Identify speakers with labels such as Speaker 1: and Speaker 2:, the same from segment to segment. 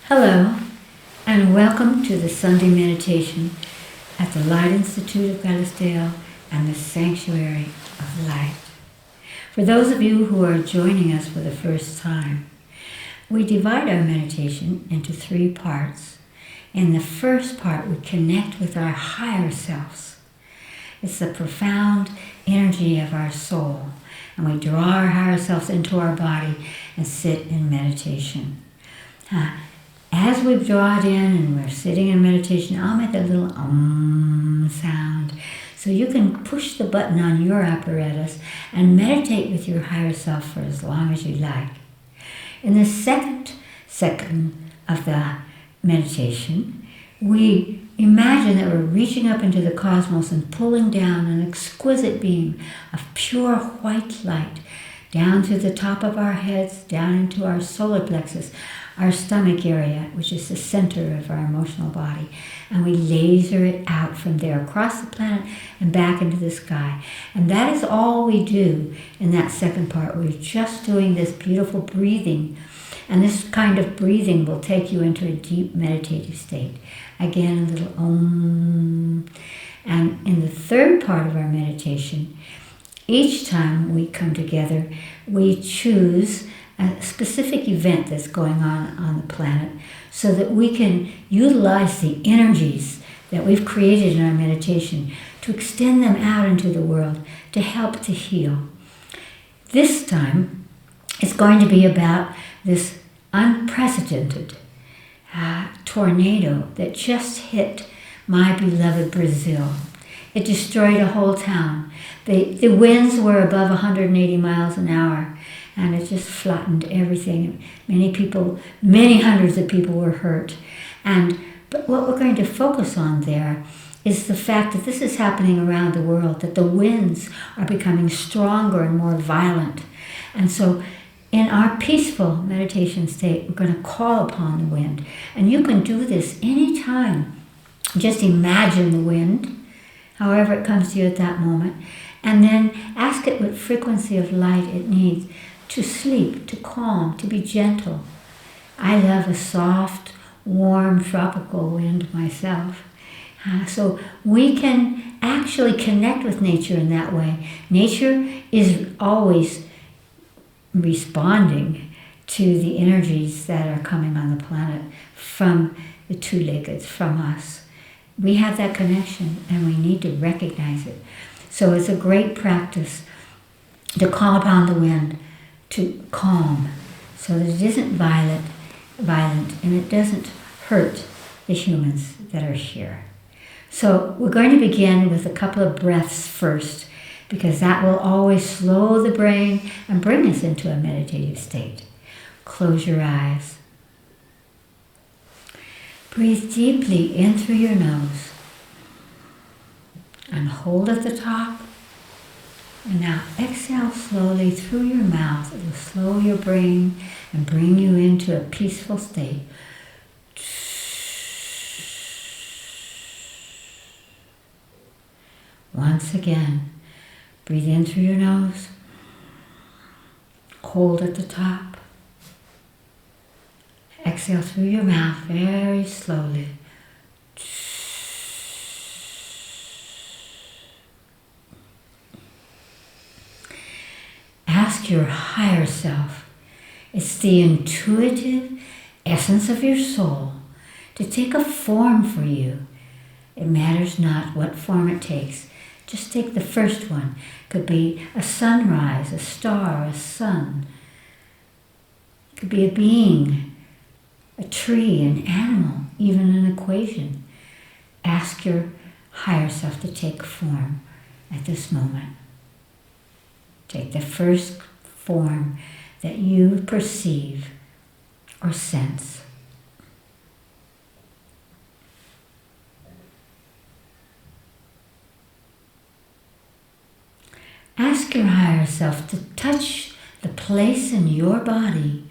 Speaker 1: Hello, and welcome to the Sunday meditation at the Light Institute of Galisteo and the Sanctuary of Light. For those of you who are joining us for the first time, we divide our meditation into 3 parts. In the first part, we connect with our higher selves. It's the profound energy of our soul, and we draw our higher selves into our body and sit in meditation. As we draw it in and we're sitting in meditation, I'll make a little sound. So you can push the button on your apparatus and meditate with your higher self for as long as you like. In the second of the meditation, we imagine that we're reaching up into the cosmos and pulling down an exquisite beam of pure white light down through the top of our heads, down into our solar plexus, our stomach area, which is the center of our emotional body. And we laser it out from there across the planet and back into the sky. And that is all we do in that second part. We're just doing this beautiful breathing. And this kind of breathing will take you into a deep meditative state. Again, a little om. And in the third part of our meditation, each time we come together, we choose a specific event that's going on the planet so that we can utilize the energies that we've created in our meditation to extend them out into the world to help to heal. This time, it's going to be about this unprecedented tornado that just hit my beloved Brazil. It destroyed a whole town. The winds were above 180 miles an hour, and it just flattened everything. Many hundreds of people were hurt. But what we're going to focus on there is the fact that this is happening around the world, that the winds are becoming stronger and more violent. And so in our peaceful meditation state, we're going to call upon the wind. And you can do this anytime. Just imagine the wind, however it comes to you at that moment, and then ask it what frequency of light it needs to sleep, to calm, to be gentle. I love a soft, warm, tropical wind myself. So we can actually connect with nature in that way. Nature is always responding to the energies that are coming on the planet from the two-leggeds, from us. We have that connection and we need to recognize it. So it's a great practice to call upon the wind to calm so that it isn't violent and it doesn't hurt the humans that are here. So we're going to begin with a couple of breaths first, because that will always slow the brain and bring us into a meditative state. Close your eyes. Breathe deeply in through your nose and hold at the top. And now exhale slowly through your mouth. It will slow your brain and bring you into a peaceful state. Once again, breathe in through your nose. Hold at the top. Exhale through your mouth very slowly. Ask your higher self. It's the intuitive essence of your soul to take a form for you. It matters not what form it takes. Just take the first one. It could be a sunrise, a star, a sun. It could be a being, a tree, an animal, even an equation. Ask your higher self to take form at this moment. Take the first form that you perceive or sense. Ask your higher self to touch the place in your body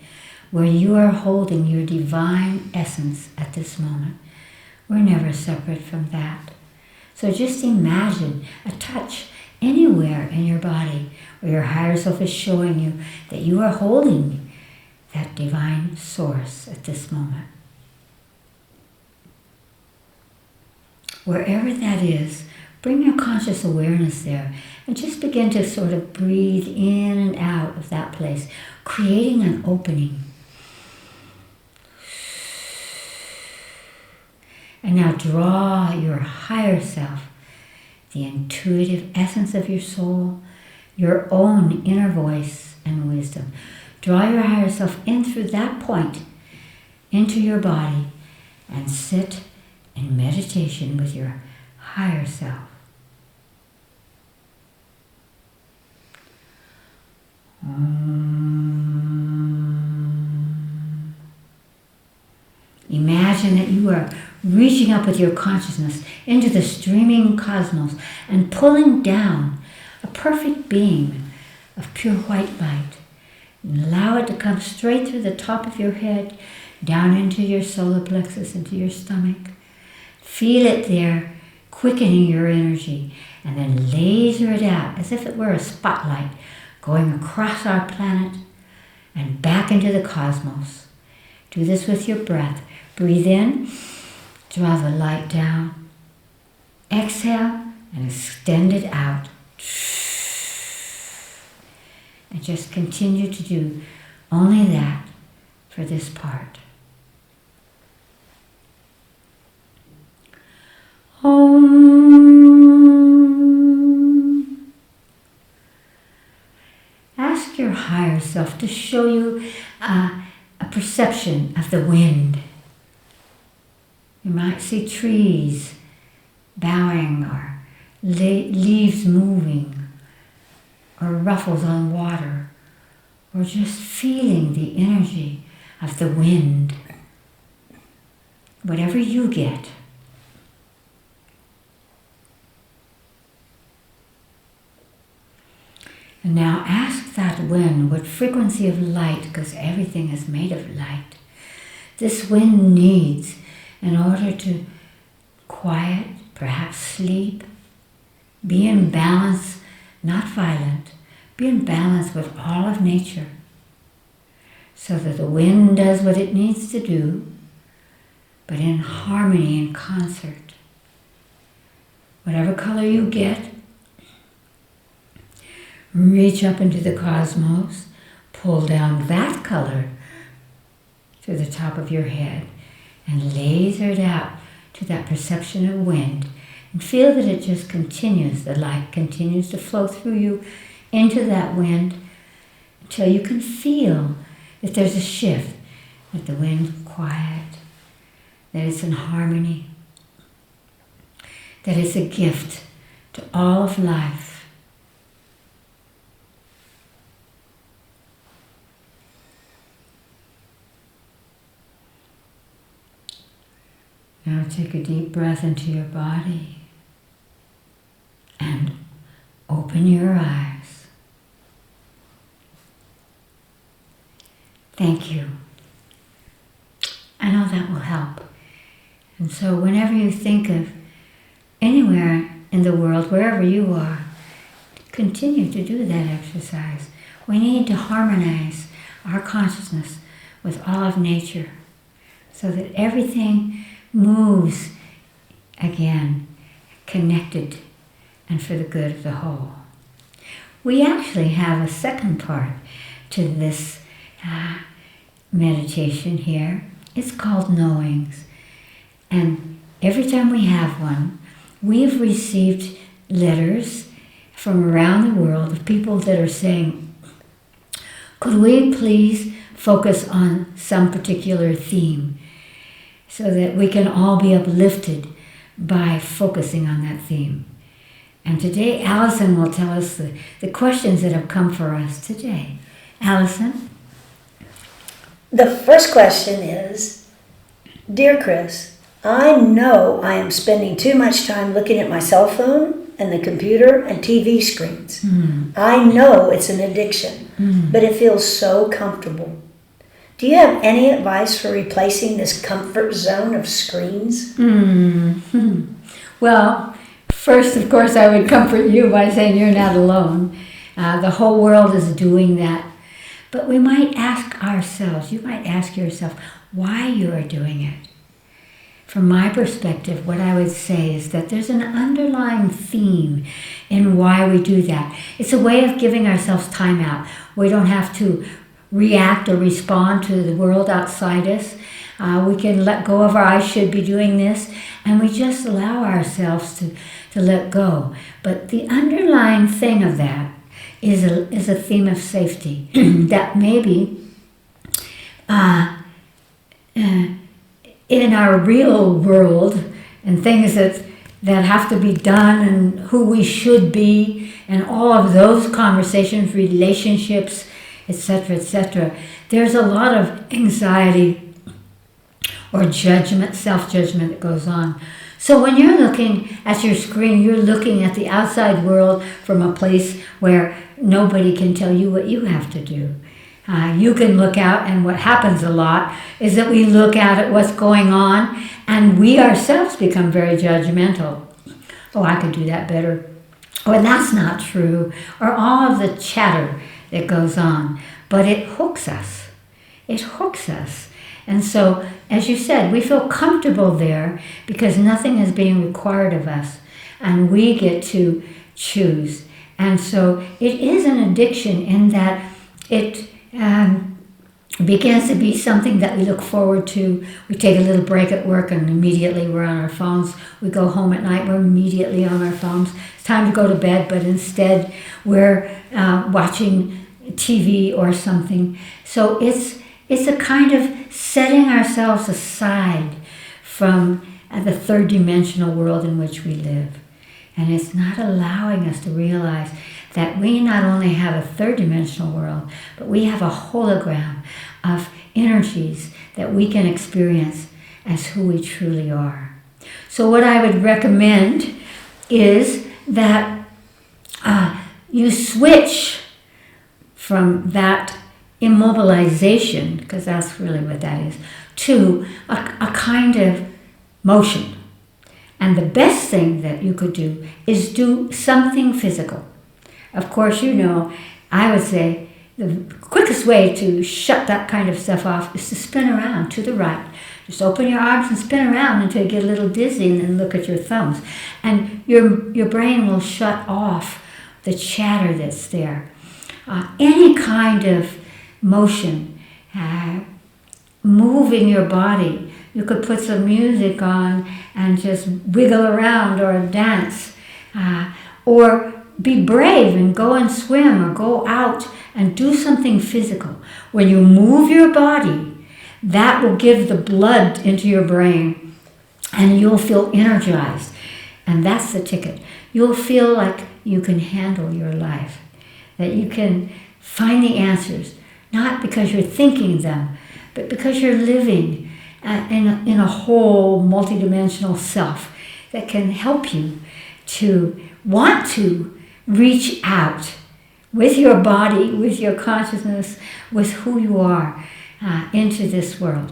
Speaker 1: where you are holding your divine essence at this moment. We're never separate from that. So just imagine a touch anywhere in your body where your higher self is showing you that you are holding that divine source at this moment. wherever that is, bring your conscious awareness there and just begin to sort of breathe in and out of that place, creating an opening. And now draw your higher self, the intuitive essence of your soul, your own inner voice and wisdom. Draw your higher self in through that point into your body and sit in meditation with your higher self. Imagine that you are reaching up with your consciousness into the streaming cosmos and pulling down a perfect beam of pure white light. And allow it to come straight through the top of your head, down into your solar plexus, into your stomach. Feel it there, quickening your energy, and then laser it out as if it were a spotlight going across our planet and back into the cosmos. Do this with your breath. Breathe in, draw the light down. Exhale and extend it out. And just continue to do only that for this part. Om. Ask your higher self to show you a perception of the wind. You might see trees bowing or leaves moving or ruffles on water or just feeling the energy of the wind. Whatever you get. And now ask that wind what frequency of light, because everything is made of light, this wind needs in order to quiet, perhaps sleep, be in balance, not violent, be in balance with all of nature, so that the wind does what it needs to do, but in harmony and concert. Whatever color you get, reach up into the cosmos, pull down that color to the top of your head, and laser it out to that perception of wind. And feel that it just continues, the light continues to flow through you into that wind until you can feel that there's a shift, that the wind's quiet, that it's in harmony, that it's a gift to all of life. Now take a deep breath into your body and open your eyes. Thank you. I know that will help. And so whenever you think of anywhere in the world, wherever you are, continue to do that exercise. We need to harmonize our consciousness with all of nature so that everything moves again, connected and for the good of the whole. We actually have a second part to this meditation here. It's called knowings. And every time we have one, we've received letters from around the world of people that are saying, could we please focus on some particular theme, so that we can all be uplifted by focusing on that theme. And today, Allison will tell us the questions that have come for us today. Allison?
Speaker 2: The first question is, Dear Chris, I know I am spending too much time looking at my cell phone and the computer and TV screens. I know it's an addiction, but it feels so comfortable. Do you have any advice for replacing this comfort zone of screens?
Speaker 1: Well, first, of course, I would comfort you by saying you're not alone. The whole world is doing that. But we might ask ourselves, you might ask yourself, why you are doing it. from my perspective, what I would say is that there's an underlying theme in why we do that. It's a way of giving ourselves time out. We don't have to react or respond to the world outside us. We can let go of our I should be doing this, and we just allow ourselves to let go. But the underlying thing of that is a theme of safety that maybe in our real world and things that have to be done and who we should be and all of those conversations, relationships, etc., there's a lot of anxiety or judgment, self-judgment that goes on. So when you're looking at your screen, you're looking at the outside world from a place where nobody can tell you what you have to do. You can look out, and what happens a lot is that we look out at what's going on, and we ourselves become very judgmental. Oh, I could do that better. Or that's not true. Or all of the chatter that goes on. But it hooks us. It hooks us. And so, as you said, we feel comfortable there because nothing is being required of us. And we get to choose. And so it is an addiction in that it begins to be something that we look forward to. We take a little break at work and immediately we're on our phones. We go home at night, we're immediately on our phones. It's time to go to bed, but instead we're watching TV or something. So it's a kind of setting ourselves aside from the third dimensional world in which we live. And it's not allowing us to realize that we not only have a third dimensional world, but we have a hologram of energies that we can experience as who we truly are. So what I would recommend is that you switch from that immobilization, because that's really what that is, to a kind of motion. And the best thing that you could do is do something physical. Of course, you know, I would say the quickest way to shut that kind of stuff off is to spin around to the right. Just open your arms and spin around until you get a little dizzy and then look at your thumbs. And your brain will shut off the chatter that's there. Any kind of motion, moving your body. You could put some music on and just wiggle around or dance. Or be brave and go and swim or go out and do something physical. When you move your body, that will give the blood into your brain and you'll feel energized. And that's the ticket. You'll feel like you can handle your life, that you can find the answers, not because you're thinking them, but because you're living in a whole multidimensional self that can help you to want to reach out with your body, with your consciousness, with who you are into this world.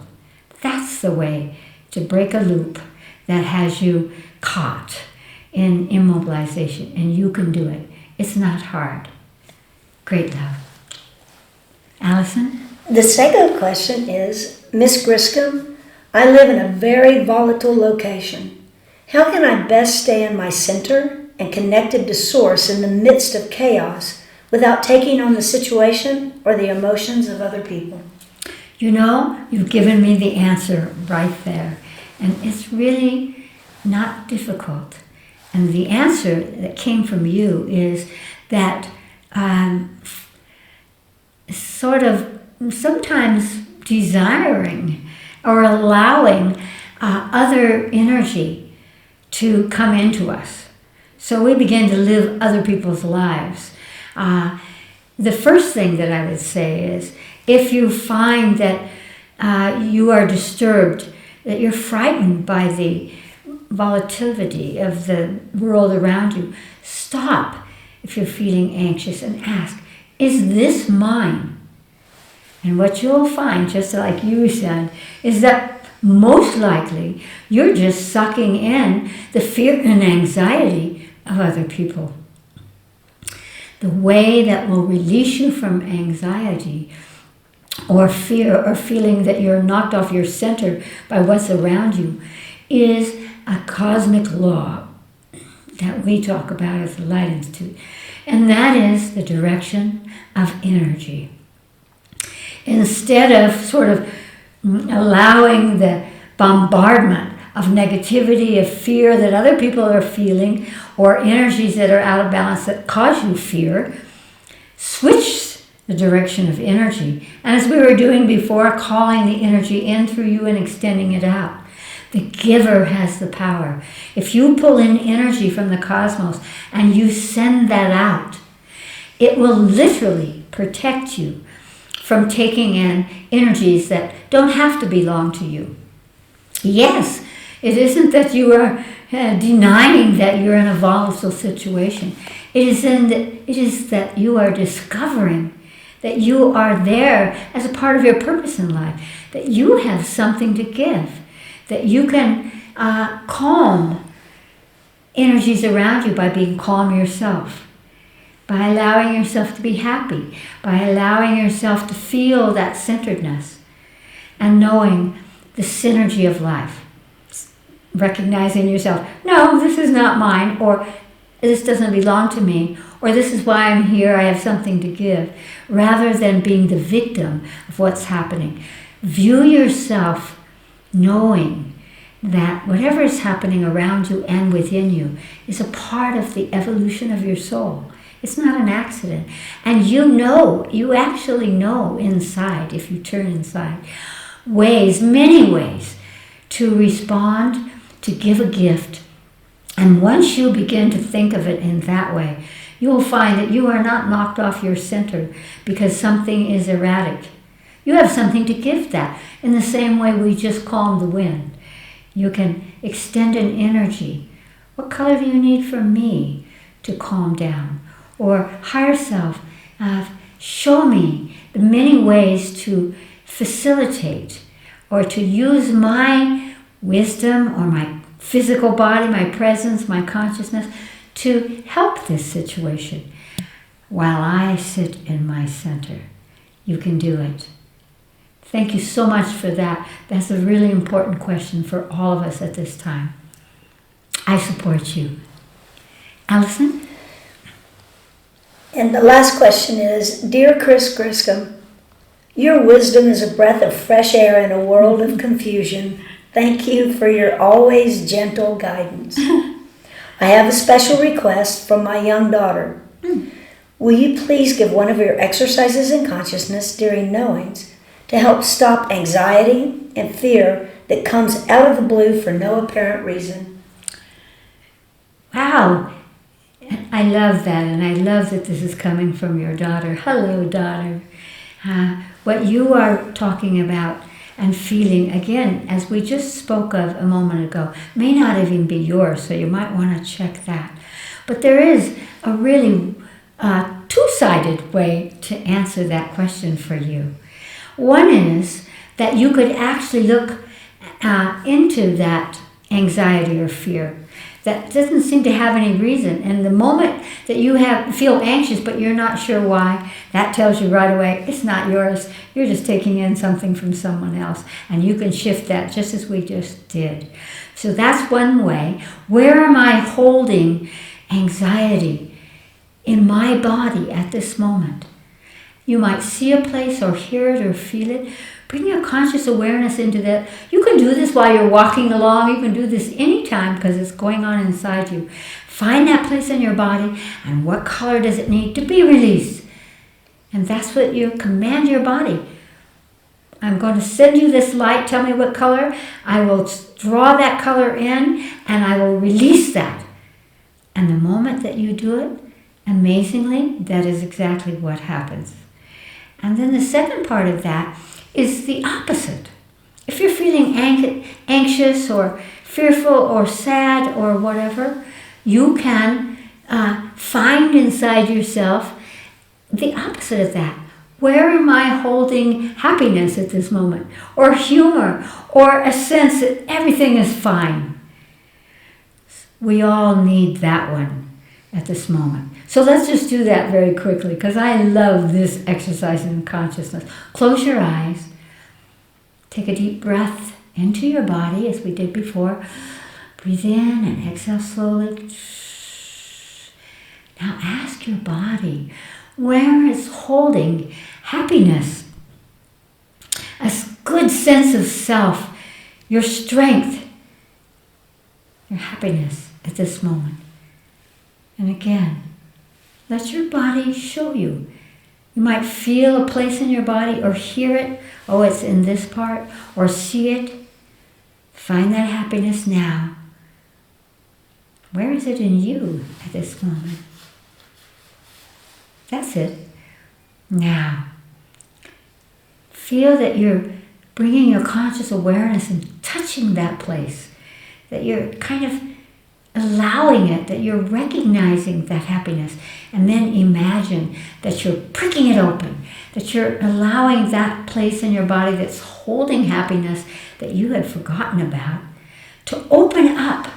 Speaker 1: That's the way to break a loop that has you caught in immobilization, and you can do it. It's not hard. Great love. Allison?
Speaker 2: The second question is, Miss Griscom, I live in a very volatile location. How can I best stay in my center and connected to Source in the midst of chaos without taking on the situation or the emotions of other people?
Speaker 1: You know, you've given me the answer right there. And it's really not difficult. And the answer that came from you is that sort of sometimes desiring or allowing other energy to come into us. So we begin to live other people's lives. The first thing that I would say is, if you find that you are disturbed, that you're frightened by the volatility of the world around you, stop if you're feeling anxious and ask, is this mine? And what you'll find, just like you said, is that most likely you're just sucking in the fear and anxiety of other people. The way that will release you from anxiety or fear or feeling that you're knocked off your center by what's around you is a cosmic law that we talk about at the Light Institute, and that is the direction of energy. Instead of sort of allowing the bombardment of negativity, of fear that other people are feeling, or energies that are out of balance that cause you fear, switch the direction of energy. And as we were doing before, calling the energy in through you and extending it out. The giver has the power. If you pull in energy from the cosmos and you send that out, it will literally protect you from taking in energies that don't have to belong to you. Yes, it isn't that you are denying that you're in a volatile situation. It is that you are discovering that you are there as a part of your purpose in life, that you have something to give, that you can calm energies around you by being calm yourself, by allowing yourself to be happy, by allowing yourself to feel that centeredness and knowing the synergy of life. Recognizing yourself, no, this is not mine, or this doesn't belong to me, or this is why I'm here, I have something to give, rather than being the victim of what's happening. View yourself knowing that whatever is happening around you and within you is a part of the evolution of your soul. It's not an accident. And you actually know inside, if you turn inside, many ways to respond, to give a gift. And once you begin to think of it in that way, you will find that you are not knocked off your center because something is erratic. You have something to give that. In the same way we just calmed the wind. You can extend an energy. What color do you need from me to calm down? Or higher self, show me the many ways to facilitate or to use my wisdom or my physical body, my presence, my consciousness to help this situation while I sit in my center. You can do it. Thank you so much for that. That's a really important question for all of us at this time. I support you. Allison?
Speaker 2: And the last question is, Dear Chris Griscom, your wisdom is a breath of fresh air in a world of confusion. Thank you for your always gentle guidance. I have a special request from my young daughter. Will you please give one of your exercises in consciousness during knowings to help stop anxiety and fear that comes out of the blue for no apparent reason?
Speaker 1: Wow. I love that, and I love that this is coming from your daughter. Hello, daughter. What you are talking about and feeling, again, as we just spoke of a moment ago, may not even be yours, so you might want to check that. But there is a really two-sided way to answer that question for you. One is that you could actually look into that anxiety or fear that doesn't seem to have any reason. And the moment that you feel anxious but you're not sure why, that tells you right away it's not yours. You're just taking in something from someone else. And you can shift that just as we just did. So that's one way. Where am I holding anxiety in my body at this moment? You might see a place or hear it or feel it. Bring your conscious awareness into that. You can do this while you're walking along. You can do this anytime because it's going on inside you. Find that place in your body and what color does it need to be released. And that's what you command your body. I'm going to send you this light. Tell me what color. I will draw that color in and I will release that. And the moment that you do it, amazingly, that is exactly what happens. And then the second part of that is the opposite. If you're feeling anxious or fearful or sad or whatever, you can find inside yourself the opposite of that. Where am I holding happiness at this moment? Or humor? Or a sense that everything is fine? We all need that one at this moment. So let's just do that very quickly because I love this exercise in consciousness. Close your eyes. Take a deep breath into your body as we did before. Breathe in and exhale slowly. Now ask your body, where is holding happiness? A good sense of self, your strength, your happiness at this moment. And again, let your body show you. You might feel a place in your body or hear it. Oh, it's in this part. Or see it. Find that happiness now. Where is it in you at this moment? That's it. Now, feel that you're bringing your conscious awareness and touching that place. That you're kind of allowing it, that you're recognizing that happiness. And then imagine that you're pricking it open, that you're allowing that place in your body that's holding happiness that you had forgotten about to open up,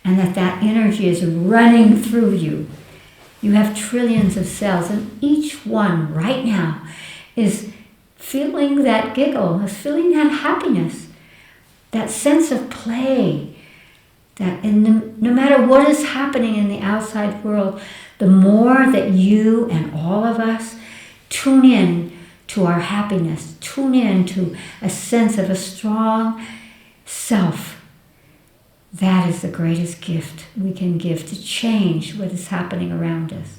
Speaker 1: and that energy is running through you. You have trillions of cells, and each one right now is feeling that giggle, is feeling that happiness, that sense of play. That no matter what is happening in the outside world, the more that you and all of us tune in to our happiness, tune in to a sense of a strong self, that is the greatest gift we can give to change what is happening around us.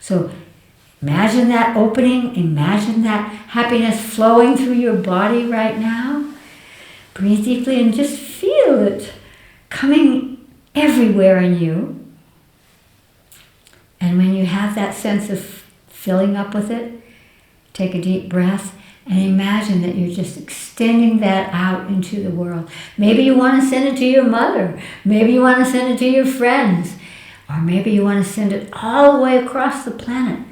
Speaker 1: So imagine that opening, imagine that happiness flowing through your body right now. Breathe deeply and just feel it coming everywhere in you. And when you have that sense of filling up with it, take a deep breath and imagine that you're just extending that out into the world. Maybe you want to send it to your mother. Maybe you want to send it to your friends. Or maybe you want to send it all the way across the planet.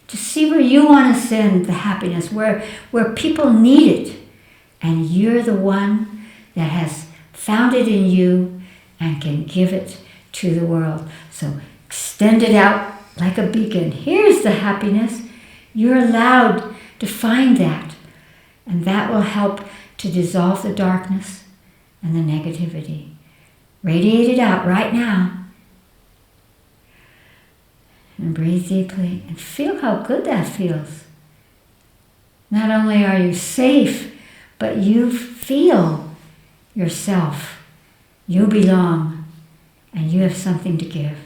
Speaker 1: Just see where you want to send the happiness, where people need it. And you're the one that has found it in you and can give it to the world. So extend it out like a beacon. Here's the happiness. You're allowed to find that. And that will help to dissolve the darkness and the negativity. Radiate it out right now. And breathe deeply and feel how good that feels. Not only are you safe, but you feel yourself. You belong, and you have something to give.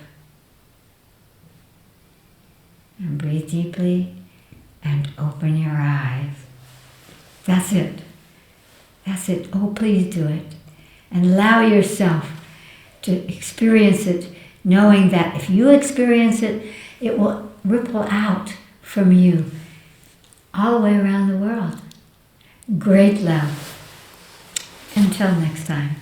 Speaker 1: And breathe deeply and open your eyes. That's it. That's it. Oh, please do it. And allow yourself to experience it, knowing that if you experience it, it will ripple out from you all the way around the world. Great love. Until next time.